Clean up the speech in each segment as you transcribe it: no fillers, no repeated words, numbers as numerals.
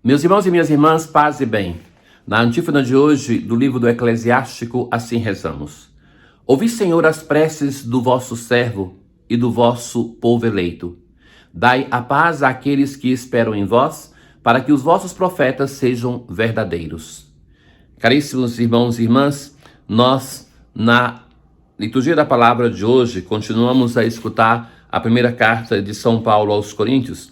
Meus irmãos e minhas irmãs, paz e bem. Na antífona de hoje, do livro do Eclesiástico, assim rezamos. Ouvi, Senhor, as preces do vosso servo e do vosso povo eleito. Dai a paz àqueles que esperam em vós, para que os vossos profetas sejam verdadeiros. Caríssimos irmãos e irmãs, nós, na liturgia da palavra de hoje, continuamos a escutar a primeira carta de São Paulo aos Coríntios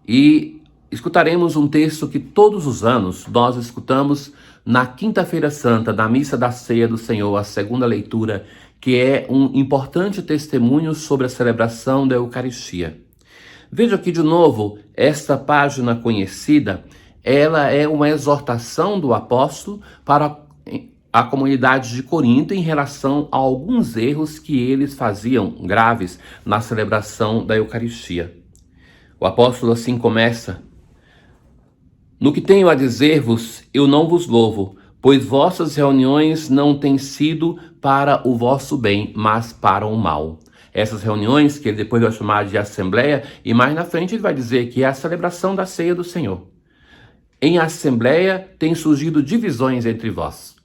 e escutaremos um texto que todos os anos nós escutamos na Quinta-feira Santa, na Missa da Ceia do Senhor, a segunda leitura, que é um importante testemunho sobre a celebração da Eucaristia. Veja aqui de novo, esta página conhecida, ela é uma exortação do apóstolo para a comunidade de Corinto em relação a alguns erros que eles faziam graves na celebração da Eucaristia. O apóstolo assim começa: No que tenho a dizer-vos, eu não vos louvo, pois vossas reuniões não têm sido para o vosso bem, mas para o mal. Essas reuniões, que ele depois vai chamar de assembleia, e mais na frente ele vai dizer que é a celebração da ceia do Senhor. Em assembleia têm surgido divisões entre vós.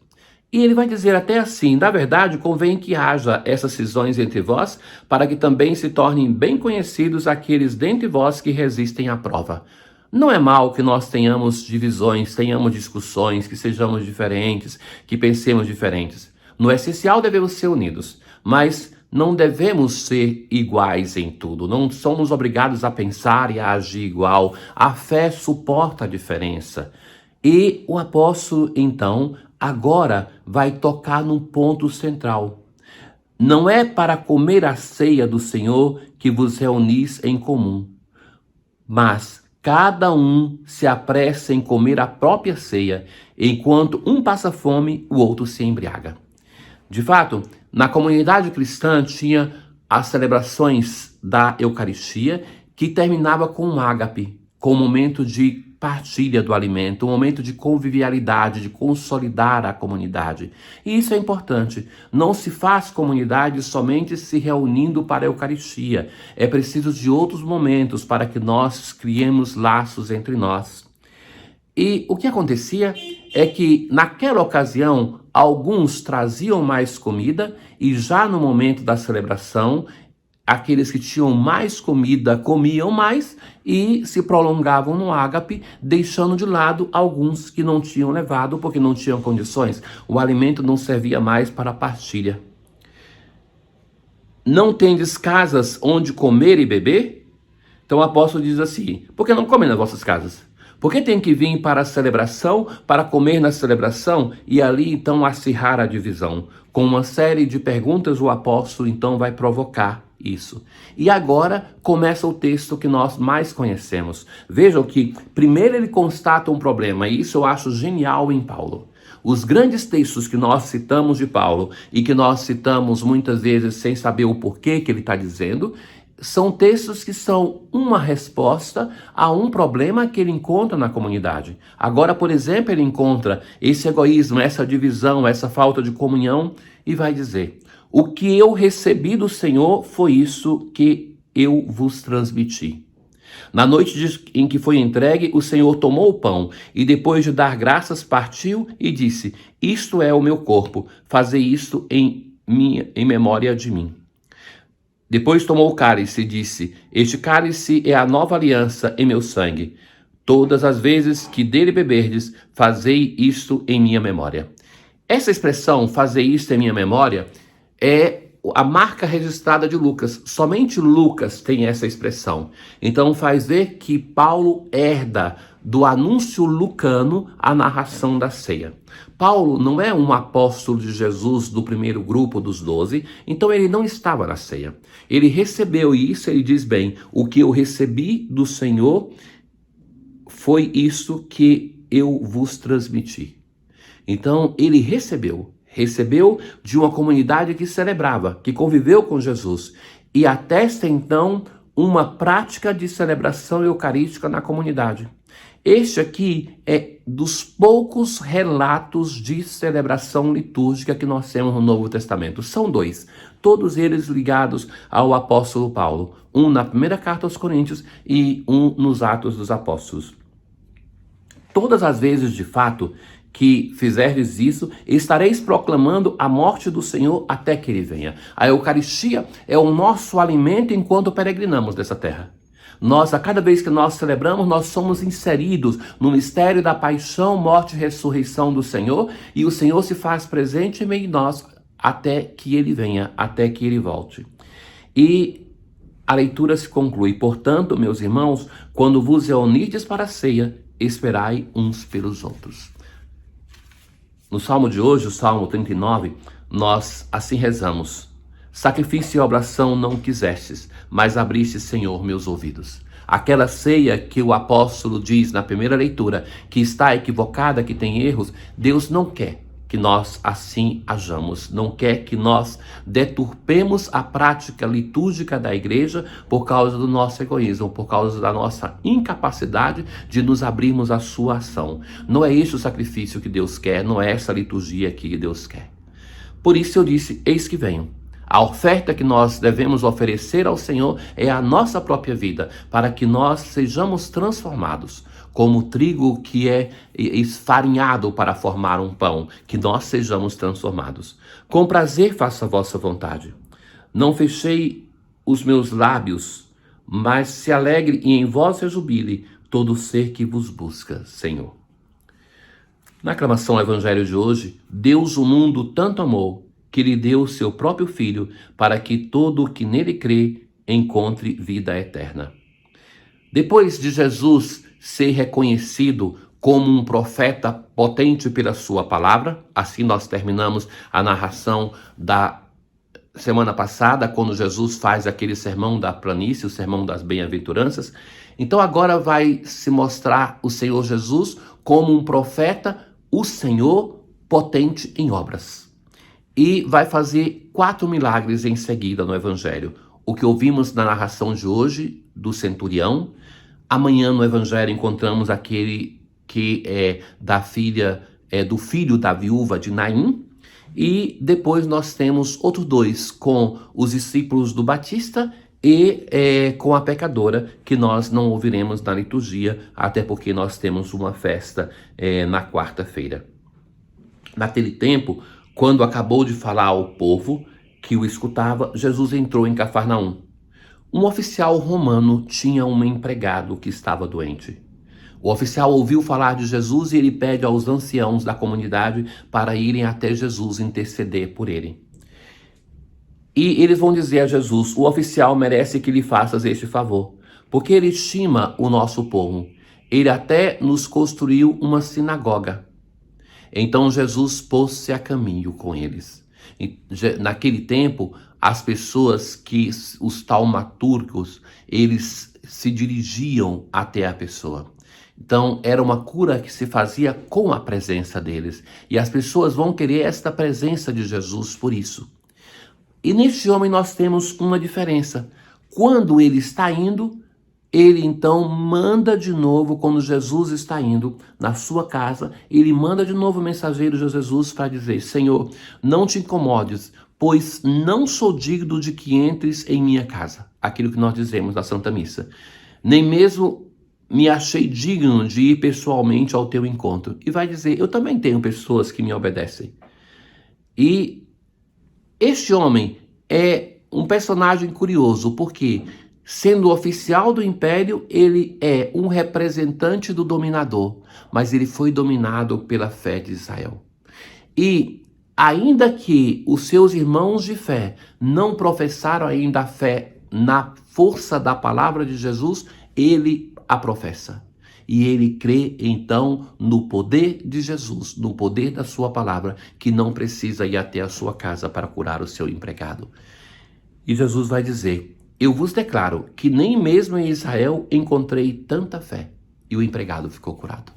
E ele vai dizer até assim: na verdade, convém que haja essas cisões entre vós, para que também se tornem bem conhecidos aqueles dentre vós que resistem à prova. Não é mal que nós tenhamos divisões, tenhamos discussões, que sejamos diferentes, que pensemos diferentes. No essencial devemos ser unidos, mas não devemos ser iguais em tudo. Não somos obrigados a pensar e a agir igual. A fé suporta a diferença. E o apóstolo, então, agora vai tocar num ponto central. Não é para comer a ceia do Senhor que vos reunis em comum, mas cada um se apressa em comer a própria ceia, enquanto um passa fome, o outro se embriaga. De fato, na comunidade cristã tinha as celebrações da Eucaristia, que terminava com um ágape, com um momento de partilha do alimento, um momento de convivialidade, de consolidar a comunidade. E isso é importante. Não se faz comunidade somente se reunindo para a Eucaristia. É preciso de outros momentos para que nós criemos laços entre nós. E o que acontecia é que, naquela ocasião, alguns traziam mais comida e já no momento da celebração, aqueles que tinham mais comida comiam mais e se prolongavam no ágape, deixando de lado alguns que não tinham levado porque não tinham condições. O alimento não servia mais para a partilha. Não tendes casas onde comer e beber? Então o apóstolo diz assim: por que não comem nas vossas casas? Por que tem que vir para a celebração, para comer na celebração e ali então acirrar a divisão? Com uma série de perguntas o apóstolo então vai provocar isso. E agora começa o texto que nós mais conhecemos. Vejam que primeiro ele constata um problema, e isso eu acho genial em Paulo. Os grandes textos que nós citamos de Paulo e que nós citamos muitas vezes sem saber o porquê que ele está dizendo, são textos que são uma resposta a um problema que ele encontra na comunidade. Agora, por exemplo, ele encontra esse egoísmo, essa divisão, essa falta de comunhão e vai dizer: o que eu recebi do Senhor foi isso que eu vos transmiti. Na noite em que foi entregue, o Senhor tomou o pão e depois de dar graças partiu e disse: isto é o meu corpo, fazei isto em memória de mim. Depois tomou o cálice e disse: este cálice é a nova aliança em meu sangue. Todas as vezes que dele beberdes, fazei isto em minha memória. Essa expressão, fazei isto em minha memória, é a marca registrada de Lucas. Somente Lucas tem essa expressão. Então faz ver que Paulo herda do anúncio lucano a narração da ceia. Paulo não é um apóstolo de Jesus do primeiro grupo dos 12, então ele não estava na ceia. Ele recebeu isso, ele diz bem: o que eu recebi do Senhor foi isso que eu vos transmiti. Então ele recebeu de uma comunidade que celebrava, que conviveu com Jesus e atesta então uma prática de celebração eucarística na comunidade. Este aqui é dos poucos relatos de celebração litúrgica que nós temos no Novo Testamento. São dois, todos eles ligados ao apóstolo Paulo. Um na primeira carta aos Coríntios e um nos Atos dos Apóstolos. Todas as vezes, de fato, que fizerdes isso, estareis proclamando a morte do Senhor até que ele venha. A Eucaristia é o nosso alimento enquanto peregrinamos dessa terra. Nós, a cada vez que nós celebramos, nós somos inseridos no mistério da paixão, morte e ressurreição do Senhor, e o Senhor se faz presente em meio de nós até que ele venha, até que ele volte. E a leitura se conclui: portanto, meus irmãos, quando vos reunirdes para a ceia, esperai uns pelos outros. No salmo de hoje, o Salmo 39, nós assim rezamos: sacrifício e obração não quisestes, mas abriste, Senhor, meus ouvidos. Aquela ceia que o apóstolo diz na primeira leitura, que está equivocada, que tem erros, Deus não quer que nós assim hajamos, não quer que nós deturpemos a prática litúrgica da igreja por causa do nosso egoísmo, por causa da nossa incapacidade de nos abrirmos à sua ação. Não é este o sacrifício que Deus quer, não é essa liturgia que Deus quer. Por isso eu disse: eis que venho. A oferta que nós devemos oferecer ao Senhor é a nossa própria vida, para que nós sejamos transformados, como o trigo que é esfarinhado para formar um pão, que nós sejamos transformados. Com prazer faço a vossa vontade. Não fechei os meus lábios, mas se alegre e em vós rejubile todo ser que vos busca, Senhor. Na aclamação ao Evangelho de hoje, Deus o mundo tanto amou, que lhe deu o seu próprio Filho, para que todo o que nele crê encontre vida eterna. Depois de Jesus ser reconhecido como um profeta potente pela sua palavra, assim nós terminamos a narração da semana passada, quando Jesus faz aquele sermão da planície, o sermão das bem-aventuranças. Então agora vai se mostrar o Senhor Jesus como um profeta, o Senhor potente em obras. E vai fazer 4 milagres em seguida no Evangelho. O que ouvimos na narração de hoje do centurião. Amanhã no Evangelho encontramos aquele que é do filho da viúva de Naim. E depois nós temos outros 2 com os discípulos do Batista e com a pecadora, que nós não ouviremos na liturgia, até porque nós temos uma festa na quarta-feira. Naquele tempo, quando acabou de falar ao povo que o escutava, Jesus entrou em Cafarnaum. Um oficial romano tinha um empregado que estava doente. O oficial ouviu falar de Jesus e ele pede aos anciãos da comunidade para irem até Jesus interceder por ele. E eles vão dizer a Jesus: o oficial merece que lhe faças este favor, porque ele estima o nosso povo. Ele até nos construiu uma sinagoga. Então Jesus pôs-se a caminho com eles. Naquele tempo, as pessoas os taumaturgos, eles se dirigiam até a pessoa. Então era uma cura que se fazia com a presença deles. E as pessoas vão querer esta presença de Jesus por isso. E neste homem nós temos uma diferença. Quando ele está indo, ele então manda de novo, quando Jesus está indo na sua casa, ele manda de novo o mensageiro de Jesus para dizer: Senhor, não te incomodes, pois não sou digno de que entres em minha casa. Aquilo que nós dizemos na Santa Missa. Nem mesmo me achei digno de ir pessoalmente ao teu encontro. E vai dizer: eu também tenho pessoas que me obedecem. E este homem é um personagem curioso, porque sendo oficial do império, ele é um representante do dominador, mas ele foi dominado pela fé de Israel. E ainda que os seus irmãos de fé não professaram ainda a fé na força da palavra de Jesus, ele a professa. E ele crê então no poder de Jesus, no poder da sua palavra, que não precisa ir até a sua casa para curar o seu empregado. E Jesus vai dizer: eu vos declaro que nem mesmo em Israel encontrei tanta fé. E o empregado ficou curado.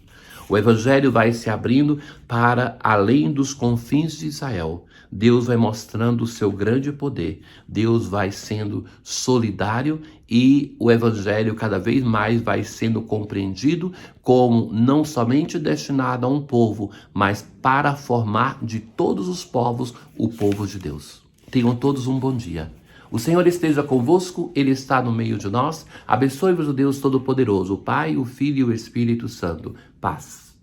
O evangelho vai se abrindo para além dos confins de Israel. Deus vai mostrando o seu grande poder. Deus vai sendo solidário e o evangelho cada vez mais vai sendo compreendido como não somente destinado a um povo, mas para formar de todos os povos o povo de Deus. Tenham todos um bom dia. O Senhor esteja convosco, Ele está no meio de nós. Abençoe-vos o Deus Todo-Poderoso, o Pai, o Filho e o Espírito Santo. Paz.